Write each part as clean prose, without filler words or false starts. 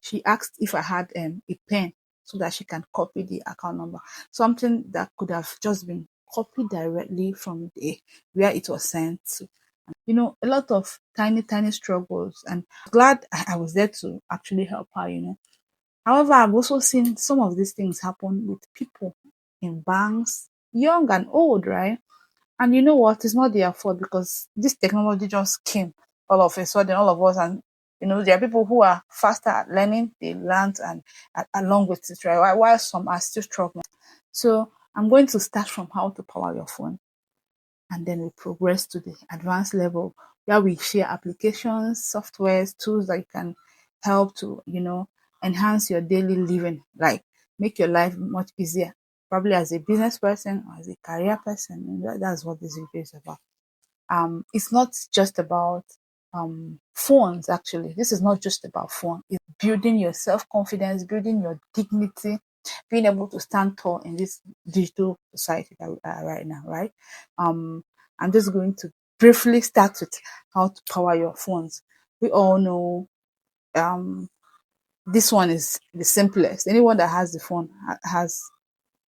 she asked if I had a pen so that she can copy the account number. Something that could have just been copied directly from the where it was sent to. A lot of tiny, tiny struggles, and glad I was there to actually help her. However, I've also seen some of these things happen with people in banks, young and old, right? And you know what? It's not their fault because this technology just came all of a sudden, all of us, and there are people who are faster at learning, they learned and along with it, right? While some are still struggling. So I'm going to start from how to power your phone, and then we progress to the advanced level where we share applications, softwares, tools that can help to, enhance your daily living, like make your life much easier, probably as a business person or as a career person. And that's what this video is about. It's not just about phones, actually. This is not just about phone. It's building your self-confidence, building your dignity, being able to stand tall in this digital society that we are right now, right? I'm just going to briefly start with how to power your phones. We all know this one is the simplest. Anyone that has the phone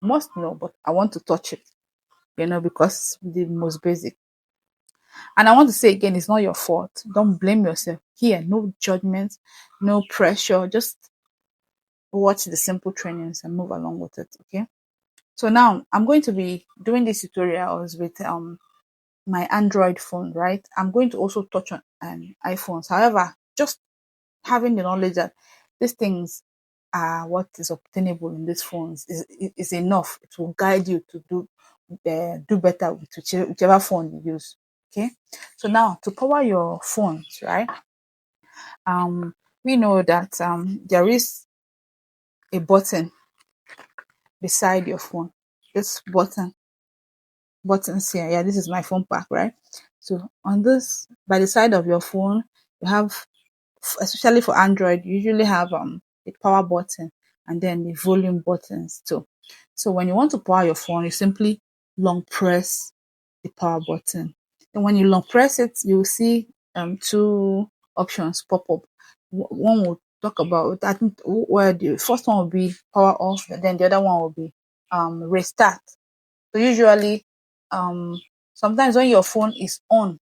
must know, but I want to touch it, because it's the most basic. And I want to say again, it's not your fault. Don't blame yourself. Here, no judgment, no pressure. Just watch the simple trainings and move along with it, okay? So now I'm going to be doing these tutorials with my Android phone, right? I'm going to also touch on iPhones. However, just having the knowledge that these things are what is obtainable in these phones is enough. It will guide you to do better with whichever phone you use. Okay. So now to power your phones, right? We know that there is a button beside your phone. This buttons here. Yeah, this is my phone pack, right? So on this, by the side of your phone, you have, especially for Android, you usually have the power button and then the volume buttons too. So when you want to power your phone, you simply long press the power button. And when you long press it, you will see two options pop up. One will talk about, I think, where the first one will be power off, and then the other one will be restart. So usually, sometimes when your phone is on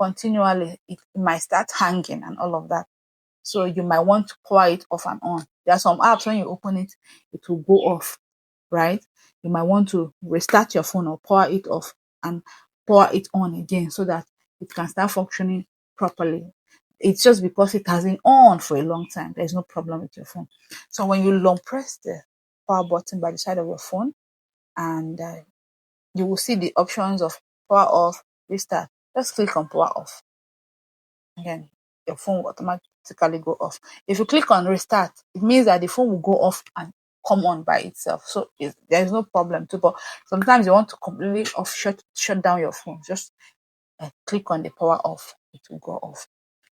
continually, it might start hanging and all of that. So you might want to power it off and on. There are some apps when you open it, it will go off, right? You might want to restart your phone or power it off and power it on again so that it can start functioning properly. It's just because it has been on for a long time. There's no problem with your phone. So when you long press the power button by the side of your phone, and you will see the options of power off, restart. Just click on power off. Again, your phone will automatically go off. If you click on restart, it means that the phone will go off and come on by itself. So there is no problem too. But sometimes you want to completely shut down your phone. Just click on the power off. It will go off.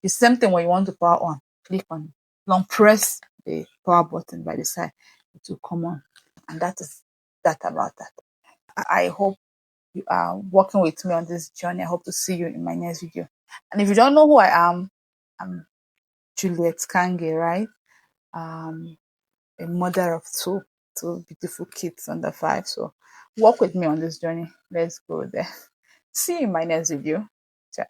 The same thing when you want to power on. Click on, long press the power button by the side. It will come on. And that is that about that. I hope you are working with me on this journey. I hope to see you in my next video. And if you don't know who I am, I'm Juliet Kange, right? A mother of two beautiful kids under 5. So work with me on this journey. Let's go there. See you in my next video. Ciao.